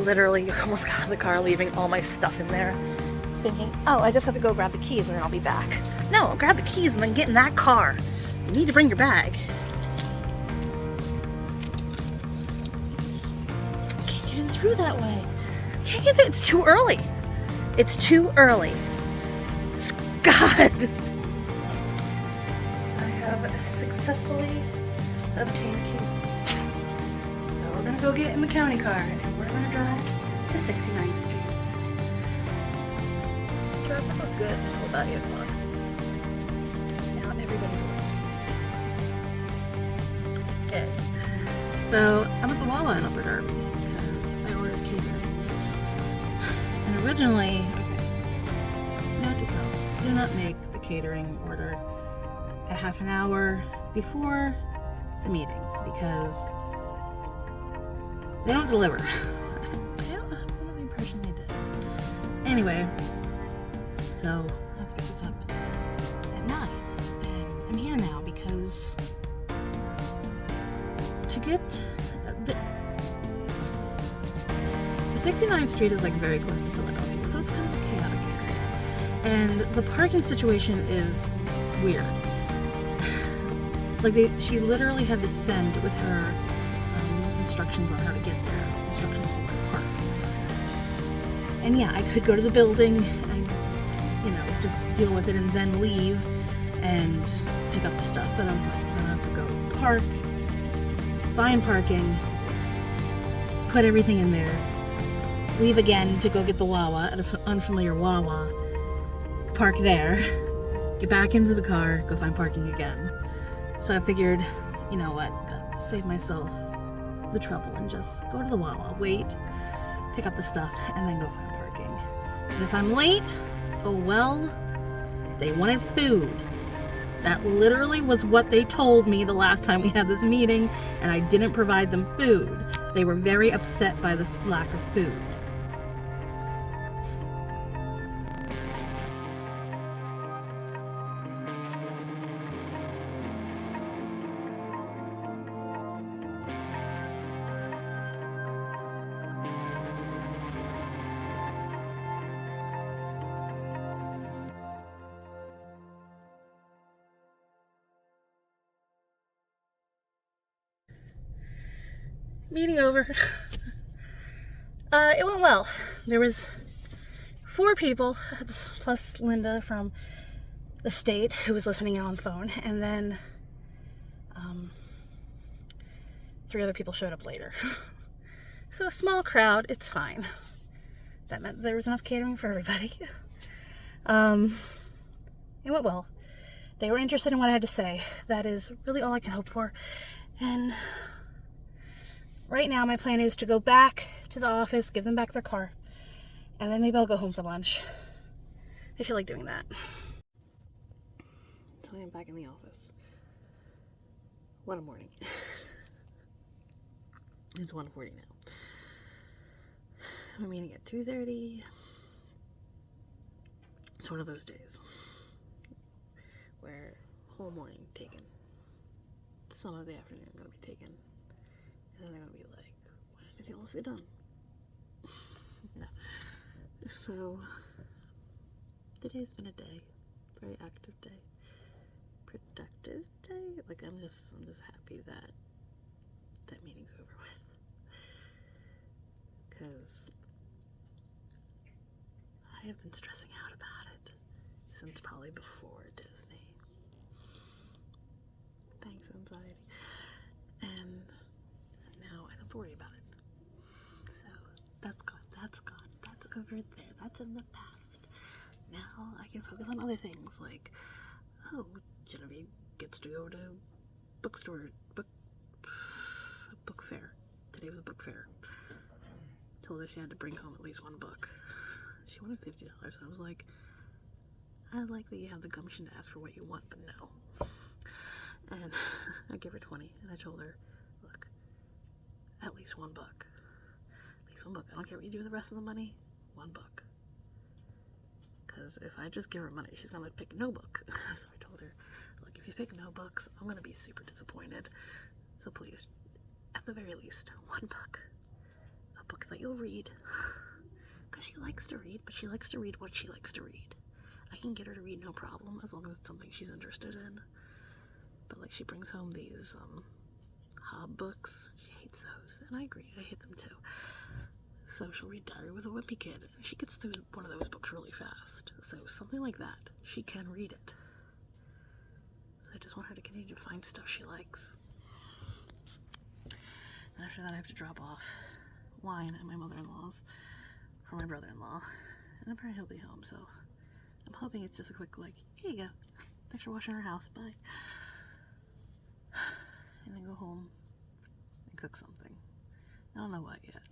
literally almost got out of the car, leaving all my stuff in there, thinking, oh, I just have to go grab the keys and then I'll be back. No, grab the keys and then get in that car. You need to bring your bag. Can't get in through that way. Can't get there. It's too early. It's too early. God. I have successfully obtained keys. So we're gonna go get in the county car and we're gonna drive to 69th Street. Traffic was good until about 8 o'clock. Now everybody's awake. Okay. So I'm at the Wawa in Upper Darby because I ordered catering. And originally, note to self, do not make the catering order a half an hour before the meeting because they don't deliver. I don't have some of the impression they did. Anyway, so I have to pick this up at 9, and I'm here now because to get the 69th Street is like very close to Philadelphia, so it's kind of a chaotic area, and the parking situation is weird. Like she literally had to send with her instructions on how to get there, instructions on where to park. And yeah, I could go to the building and, just deal with it and then leave and pick up the stuff. But I was like, I'm gonna have to go park, find parking, put everything in there, leave again to go get the Wawa at an unfamiliar Wawa, park there, get back into the car, go find parking again. So I figured, you know what, save myself the trouble and just go to the Wawa, wait, pick up the stuff, and then go find parking. And if I'm late, oh well, they wanted food. That literally was what they told me the last time we had this meeting, and I didn't provide them food. They were very upset by the lack of food. Meeting over. It went well. There was 4 people, plus Linda from the state who was listening in on the phone, and then 3 other people showed up later. So a small crowd, it's fine. That meant there was enough catering for everybody. It went well. They were interested in what I had to say. That is really all I can hope for. And right now, my plan is to go back to the office, give them back their car, and then maybe I'll go home for lunch. I feel like doing that. So I'm back in the office. What a morning. It's 1:40 now. I'm meeting at 2:30. It's one of those days where whole morning taken. Some of the afternoon going to be taken. And then they're going to be like, why didn't anything else get done? No. So, today's been a day. Very active day. Productive day. Like, I'm just happy that that meeting's over with. Because I have been stressing out about it since probably before Disney. Thanks, anxiety. And now I don't have to worry about it. So that's gone. That's over there. That's in the past. Now I can focus on other things like, oh, Genevieve gets to go to book fair. Today was a book fair. Told her she had to bring home at least 1 book. She wanted $50. I was like, I like that you have the gumption to ask for what you want, but no. And I gave her 20, and I told her, look, at least 1 book. At least 1 book. I don't care what you do with the rest of the money. 1 book. Because if I just give her money, she's going to pick no book. So I told her, look, if you pick no books, I'm going to be super disappointed. So please, at the very least, 1 book. A book that you'll read. Because she likes to read, but she likes to read what she likes to read. I can get her to read no problem, as long as it's something she's interested in. But like, she brings home these Hob books. She hates those, and I agree, I hate them too. So she'll read Diary with a Wimpy Kid, and she gets through one of those books really fast. So something like that, she can read it. So I just want her to continue to find stuff she likes. And after that, I have to drop off wine at my mother-in-law's for my brother-in-law. And apparently he'll be home, so I'm hoping it's just a quick, like, here you go. Thanks for washing our house, bye. And then go home and cook something. I don't know what yet.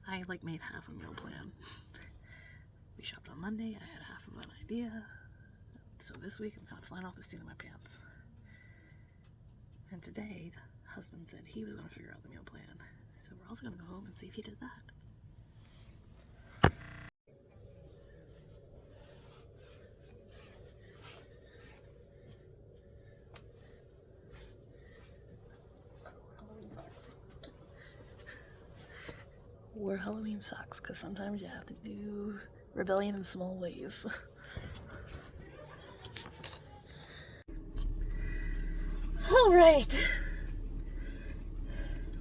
I, like, made half a meal plan. We shopped on Monday, I had half of an idea. So this week, I'm kind of flying off the seat of my pants. And today, husband said he was going to figure out the meal plan. So we're also going to go home and see if he did that. Wore Halloween socks, because sometimes you have to do rebellion in small ways. All right.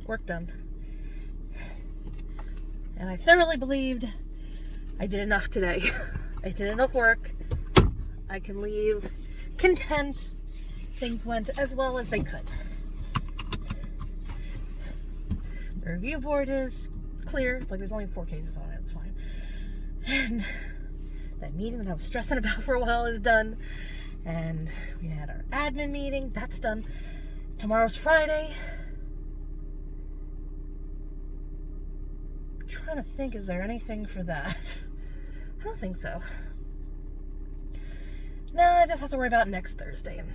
Work done. And I thoroughly believed I did enough today. I did enough work. I can leave content. Things went as well as they could. The review board is clear. Like, there's only 4 cases on it. It's fine. And that meeting that I was stressing about for a while is done. And we had our admin meeting. That's done. Tomorrow's Friday. I'm trying to think, is there anything for that? I don't think so. No, I just have to worry about next Thursday, and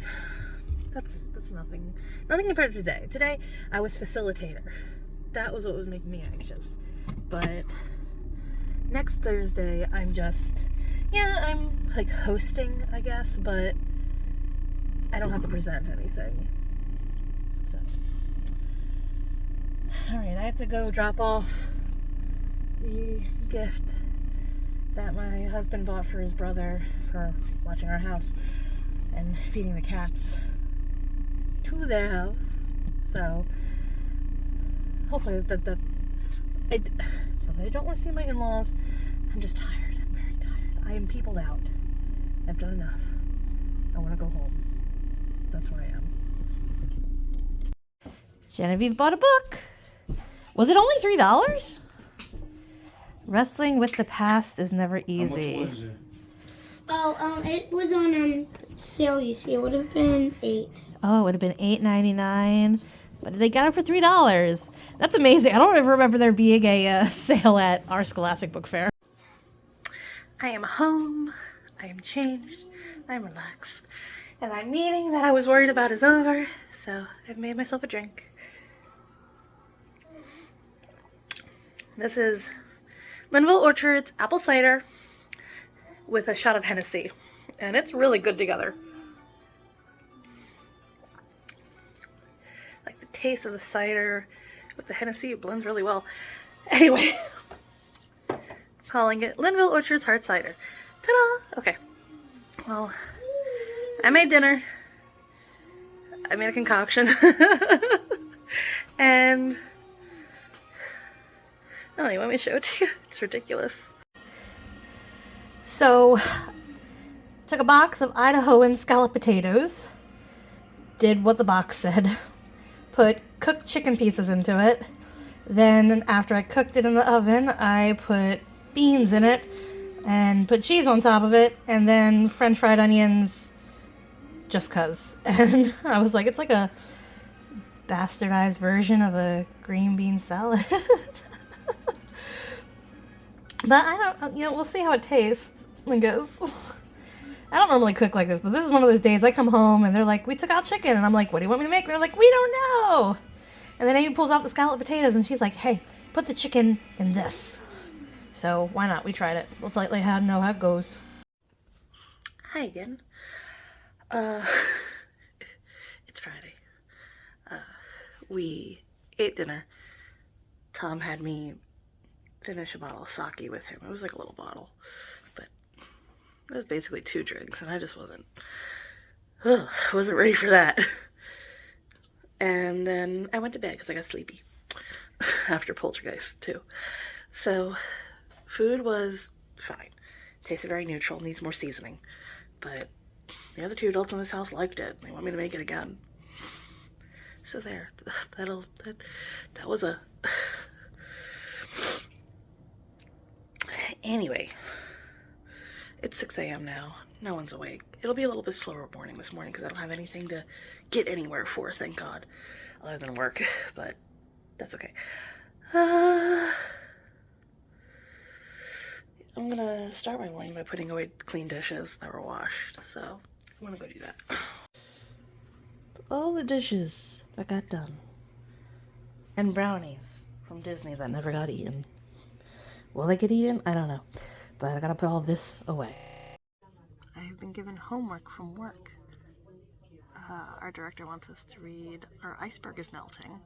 that's nothing. Nothing compared to today. Today, I was facilitator. That was what was making me anxious. But next Thursday, I'm like hosting, I guess, but I don't have to present anything. So, alright, I have to go drop off the gift that my husband bought for his brother for watching our house and feeding the cats to their house. So hopefully I don't want to see my in-laws. I'm just tired. I'm very tired. I am peopled out. I've done enough. I want to go home. That's where I am. Genevieve bought a book. Was it only $3? Wrestling with the past is never easy. How much was it? Oh, it was on sale, you see. It would have been $8. Oh, it would have been $8.99. But they got it for $3. That's amazing. I don't ever remember there being a sale at our Scholastic Book Fair. I am home. I am changed. I'm relaxed. And my meeting that I was worried about is over. So I've made myself a drink. This is Linville Orchard's apple cider with a shot of Hennessy. And it's really good together. Like the taste of the cider with the Hennessy, it blends really well. Anyway, I'm calling it Linville Orchard's hard cider. Ta-da! Okay. Well, I made dinner. I made a concoction. And oh, you want me to show it to you? It's ridiculous. So, took a box of Idahoan scalloped potatoes, did what the box said, put cooked chicken pieces into it, then after I cooked it in the oven, I put beans in it, and put cheese on top of it, and then French fried onions, just cuz. And I was like, it's like a bastardized version of a green bean salad. But I don't, we'll see how it tastes, I guess. I don't normally cook like this, but this is one of those days I come home and they're like, we took out chicken. And I'm like, what do you want me to make? And they're like, we don't know. And then Amy pulls out the scalloped potatoes and she's like, hey, put the chicken in this. So why not? We tried it. Let's let you know how it goes. Hi again. It's Friday. We ate dinner. Tom had me finish a bottle of sake with him. It was like a little bottle, but it was basically 2 drinks, and I just wasn't ready for that. And then I went to bed because I got sleepy after Poltergeist too. So food was fine. Tasted very neutral, needs more seasoning. But the other 2 adults in this house liked it. They want me to make it again. So there. That was a... Anyway. It's 6 a.m. now. No one's awake. It'll be a little bit slower morning this morning because I don't have anything to get anywhere for, thank God. Other than work. But that's okay. I'm gonna start my morning by putting away clean dishes that were washed, so I'm gonna go do that. All the dishes that got done. And brownies from Disney that never got eaten. Will they get eaten? I don't know. But I gotta put all this away. I have been given homework from work. Our director wants us to read Our Iceberg is Melting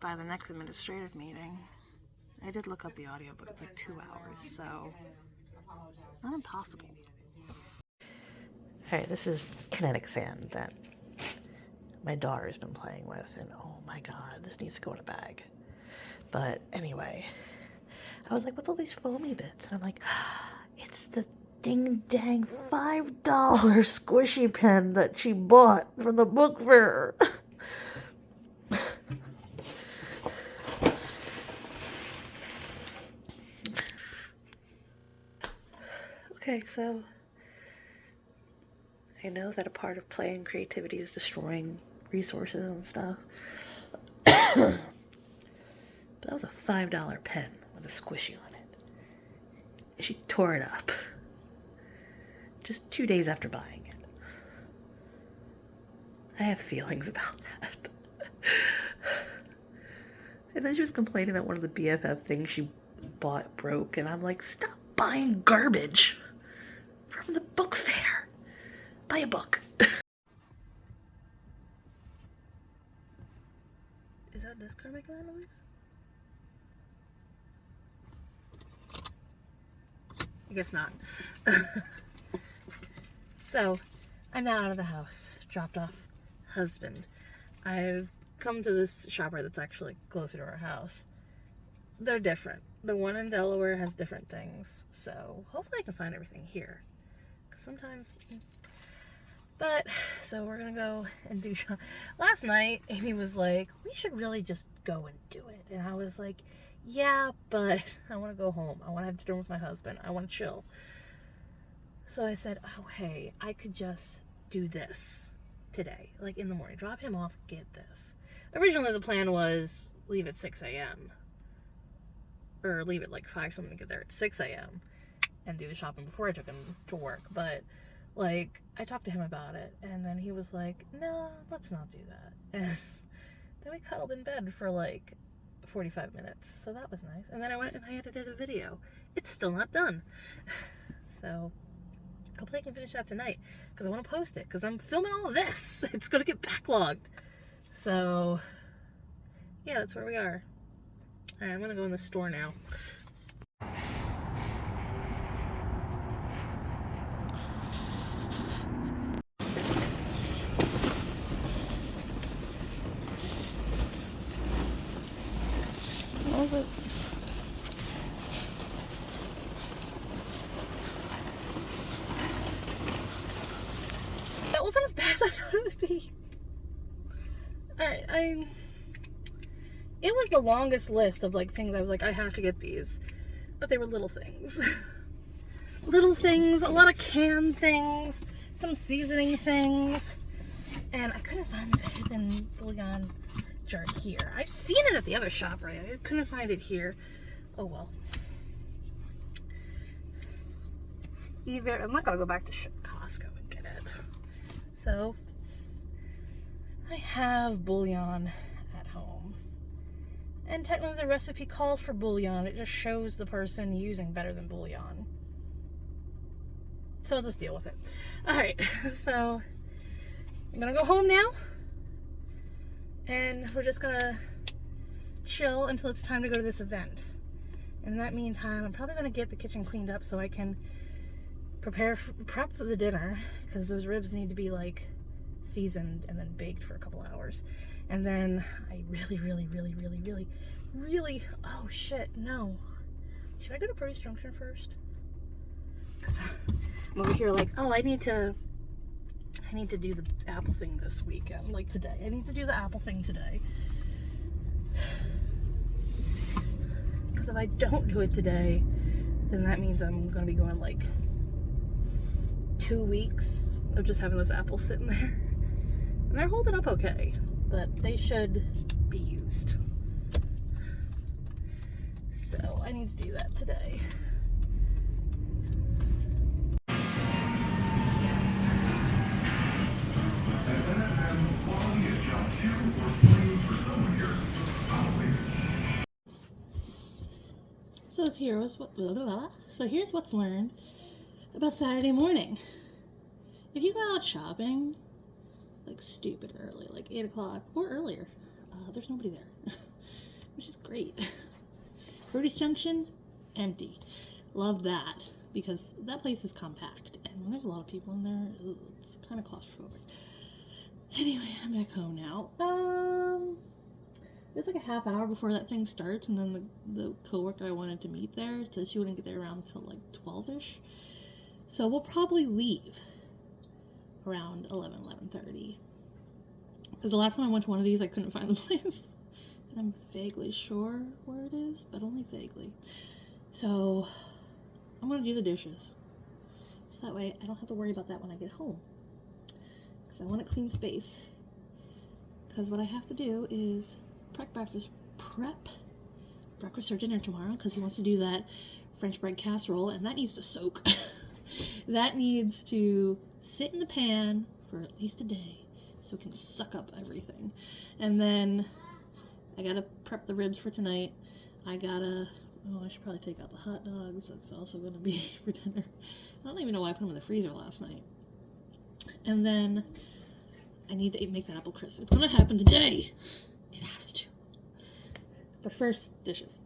by the next administrative meeting. I did look up the audiobook. It's like 2 hours, so not impossible. Alright, this is kinetic sand that my daughter's been playing with, and oh my god, this needs to go in a bag. But anyway, I was like, what's all these foamy bits? And I'm like, it's the ding-dang $5 squishy pen that she bought from the book fair. Okay, so I know that a part of play and creativity is destroying resources and stuff. But that was a $5 pen with a squishy on it. And she tore it up. Just 2 days after buying it. I have feelings about that. And then she was complaining that one of the BFF things she bought broke, and I'm like, stop buying garbage from the book fair. Buy a book. Is that this car making that noise? I guess not. So, I'm now out of the house. Dropped off husband. I've come to this shopper that's actually closer to our house. They're different. The one in Delaware has different things. So, hopefully I can find everything here. Because sometimes... But, so we're gonna go and do shop. Last night, Amy was like, we should really just go and do it. And I was like, yeah, but I want to go home. I want to have dinner with my husband. I want to chill. So I said, oh, hey, I could just do this today. Like in the morning. Drop him off, get this. Originally, the plan was leave at 6 a.m. Or leave at like 5 something to get there at 6 a.m. and do the shopping before I took him to work. But like, I talked to him about it, and then he was like, no, let's not do that. And then we cuddled in bed for like 45 minutes, so that was nice. And then I went and I edited a video. It's still not done. So, hopefully I can finish that tonight, because I want to post it, because I'm filming all of this. It's going to get backlogged. So, yeah, that's where we are. Alright, I'm going to go in the store now. What was it? That wasn't as bad as I thought it would be. Alright, it was the longest list of like things I was like, I have to get these. But they were little things. Little things, a lot of canned things, some seasoning things. And I couldn't find the bacon bouillon jar here. I've seen it at the other shop, right? I couldn't find it here. Oh well. Either, I'm not gonna go back to Costco and get it. So, I have bouillon at home. And technically the recipe calls for bouillon. It just shows the person using better than bouillon. So I'll just deal with it. Alright, so I'm gonna go home now. And we're just gonna chill until it's time to go to this event. And in that meantime, I'm probably going to get the kitchen cleaned up so I can prep for the dinner, because those ribs need to be like seasoned and then baked for a couple hours. And then I really, oh shit, no. Should I go to Produce Junction first? Because I'm over here like, oh, I need to do the apple thing this weekend, like today. I need to do the apple thing today. Because if I don't do it today, then that means I'm going to be going like 2 weeks of just having those apples sitting there. And they're holding up okay, but they should be used. So I need to do that today. So here's what's learned about Saturday morning. If you go out shopping like stupid early, like 8 o'clock or earlier, there's nobody there, which is great. Produce Junction, empty. Love that, because that place is compact, and when there's a lot of people in there, it's kind of claustrophobic. Anyway, I'm back home now. There's like a half hour before that thing starts, and then the coworker I wanted to meet there said she wouldn't get there around until like 12-ish. So we'll probably leave around 11:30. Because the last time I went to one of these, I couldn't find the place. And I'm vaguely sure where it is, but only vaguely. So I'm gonna do the dishes. So that way I don't have to worry about that when I get home. Because I want a clean space. Because what I have to do is prep breakfast or dinner tomorrow, because he wants to do that French bread casserole, and that needs to soak. That needs to sit in the pan for at least a day so it can suck up everything. And then I gotta prep the ribs for tonight. I should probably take out the hot dogs. That's also gonna be for dinner. I don't even know why I put them in the freezer last night. And then I need to make that apple crisp. It's gonna happen today. It has to. But first, dishes.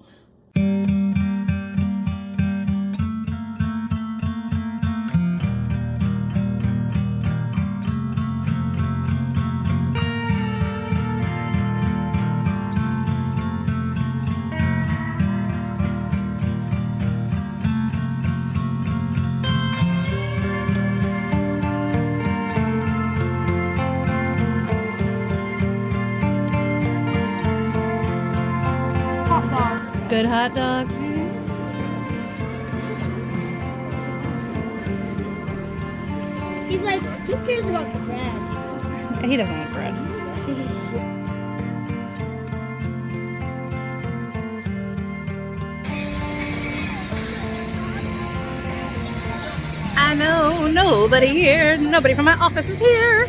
Good hot dog. He's like, who cares about the bread? He doesn't want bread. I know nobody here. Nobody from my office is here.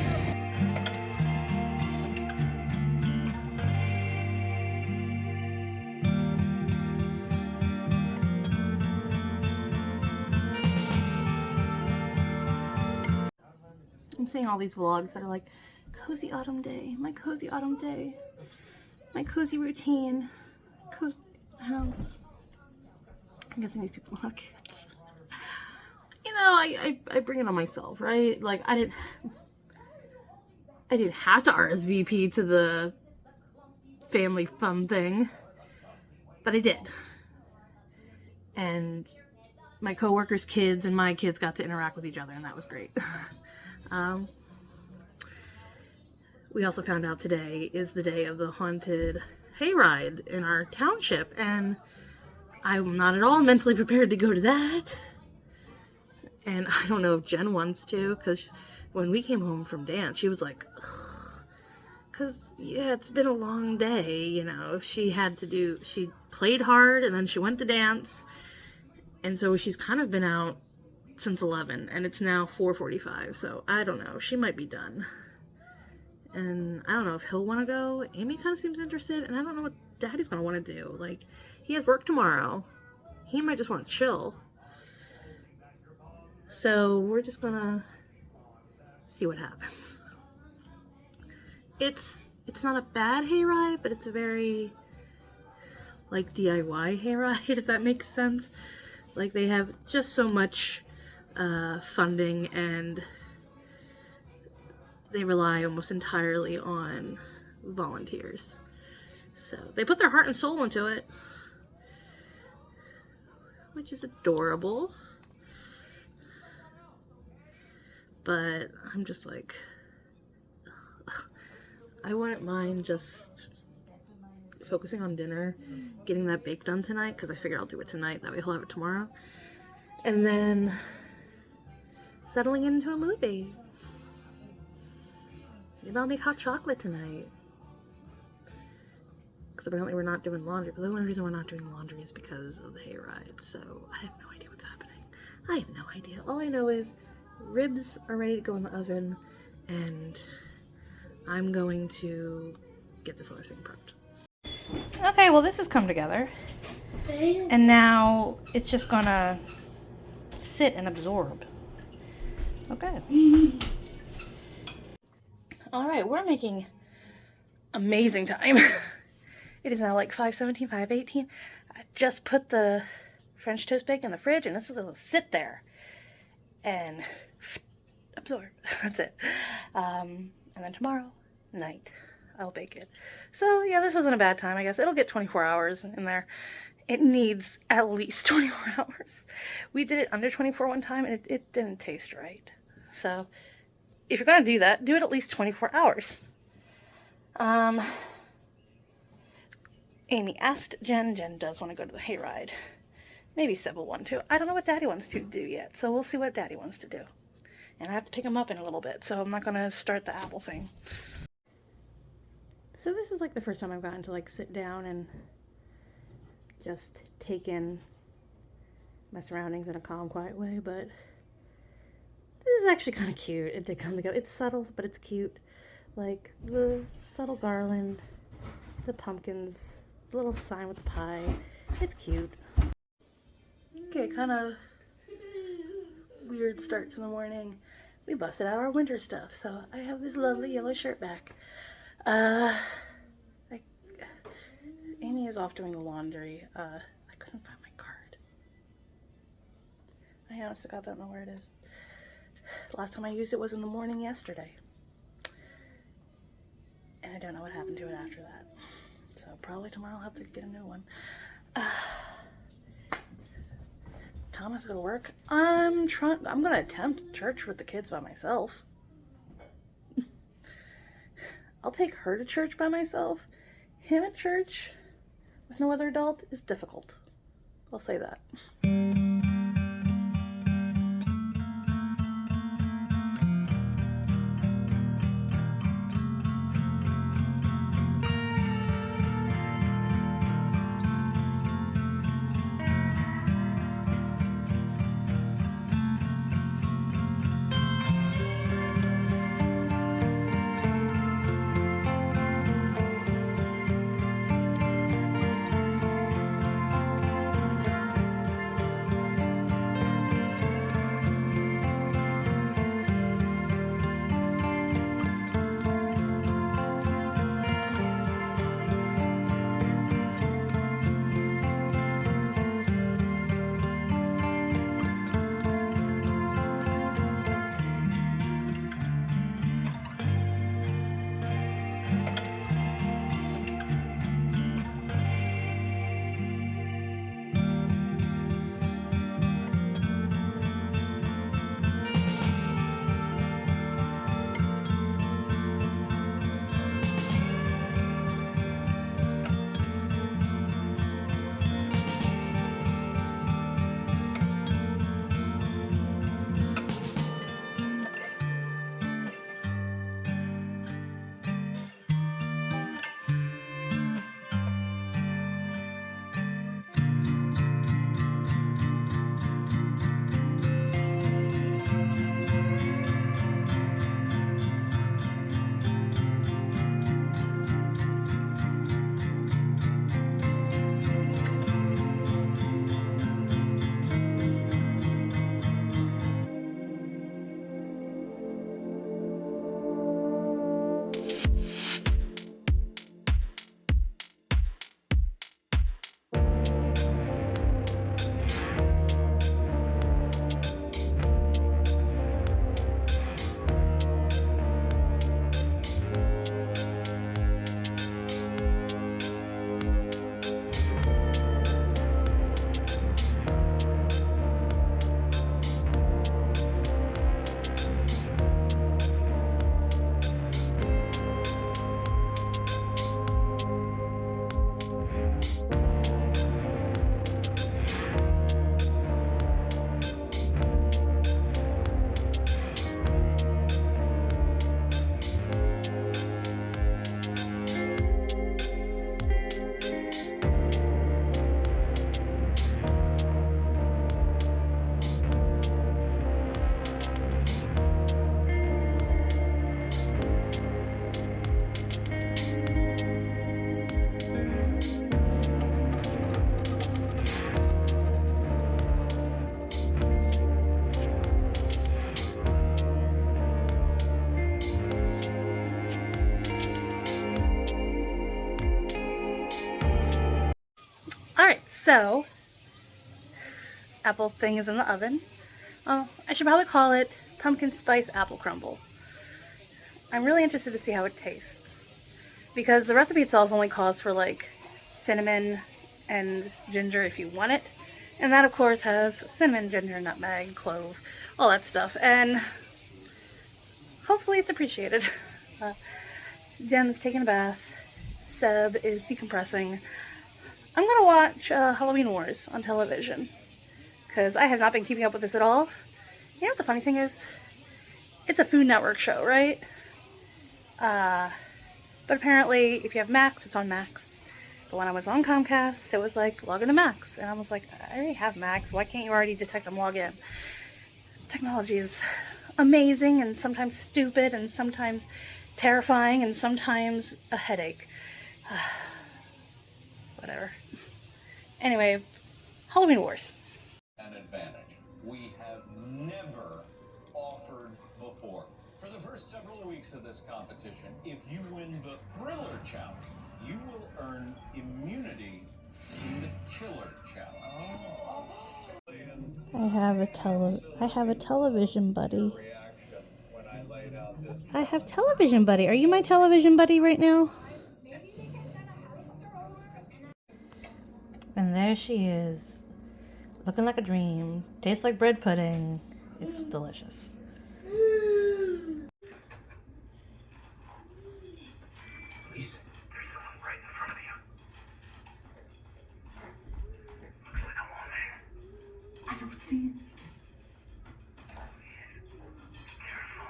I'm seeing all these vlogs that are like, cozy autumn day, my cozy autumn day, my cozy routine, cozy house. I'm guessing these people have kids. You know, I bring it on myself, right? Like, I didn't have to RSVP to the family fun thing, but I did. And my coworkers' kids and my kids got to interact with each other, and that was great. We also found out today is the day of the haunted hayride in our township, and I'm not at all mentally prepared to go to that. And I don't know if Jen wants to, because when we came home from dance, she was like, ugh. Because, yeah, it's been a long day, you know. She played hard, and then she went to dance, and so she's kind of been out since 11, and it's now 4:45, so I don't know. She might be done. And I don't know if he'll want to go. Amy kind of seems interested, and I don't know what Daddy's going to want to do. Like, he has work tomorrow. He might just want to chill. So we're just going to see what happens. It's not a bad hayride, but it's a very like DIY hayride, if that makes sense. Like they have just so much funding, and they rely almost entirely on volunteers. So they put their heart and soul into it, which is adorable. But I'm just like, I wouldn't mind just focusing on dinner, getting that bake done tonight, because I figured I'll do it tonight, that way he'll have it tomorrow. And then settling into a movie. Maybe I'll make hot chocolate tonight. Because apparently we're not doing laundry, but the only reason we're not doing laundry is because of the hayride, so I have no idea what's happening. I have no idea. All I know is ribs are ready to go in the oven, and I'm going to get this other thing prepped. Okay, well this has come together. And now it's just gonna sit and absorb. Okay. Alright, we're making amazing time. It is now like 5:17, 5:18. I just put the French toast bake in the fridge, and this is gonna sit there and absorb. That's it. And then tomorrow night I'll bake it. So yeah, this wasn't a bad time, I guess. It'll get 24 hours in there. It needs at least 24 hours. We did it under 24 one time, and it didn't taste right. So if you're gonna do that, do it at least 24 hours. Amy asked Jen. Jen does want to go to the hayride. Maybe Sybil will want to. I don't know what Daddy wants to do yet, so we'll see what Daddy wants to do. And I have to pick him up in a little bit, so I'm not going to start the apple thing. So this is like the first time I've gotten to like sit down and just take in my surroundings in a calm, quiet way, but this is actually kind of cute. It did come together. It's subtle, but it's cute. Like the subtle garland, the pumpkins, the little sign with the pie. It's cute. Okay, kind of weird start to the morning. We busted out our winter stuff, so I have this lovely yellow shirt back. Amy is off doing the laundry. I couldn't find my card. I honest to God don't know where it is. The last time I used it was in the morning yesterday. And I don't know what happened to it after that. So probably tomorrow I'll have to get a new one. Tom has to go to work. I'm gonna attempt church with the kids by myself. I'll take her to church by myself. Him at church with no other adult is difficult. I'll say that. So, apple thing is in the oven. Oh, I should probably call it pumpkin spice apple crumble. I'm really interested to see how it tastes, because the recipe itself only calls for like cinnamon and ginger if you want it, and that of course has cinnamon, ginger, nutmeg, clove, all that stuff, and hopefully it's appreciated. Jen's taking a bath, Seb is decompressing. I'm gonna watch Halloween Wars on television, because I have not been keeping up with this at all. You know what the funny thing is? It's a Food Network show, right? But apparently, if you have Max, it's on Max. But when I was on Comcast, it was like, log into Max. And I was like, I already have Max. Why can't you already detect and log in? Technology is amazing and sometimes stupid and sometimes terrifying and sometimes a headache. Whatever. Anyway, Halloween Wars. An advantage we have never offered before. For the first several weeks of this competition, if you win the Thriller Challenge, you will earn immunity in the Killer Challenge. I have a television buddy. I have television buddy. Are you my television buddy right now? And there she is, looking like a dream. Tastes like bread pudding. It's delicious. Lisa. There's someone right in front of you. Looks like a woman. I don't see it. Careful.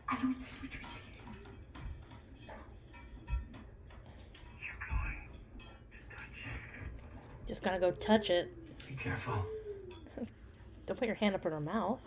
I don't see what you're seeing. You're going to touch it. Just gonna go touch it. Be careful. Don't put your hand up in her mouth.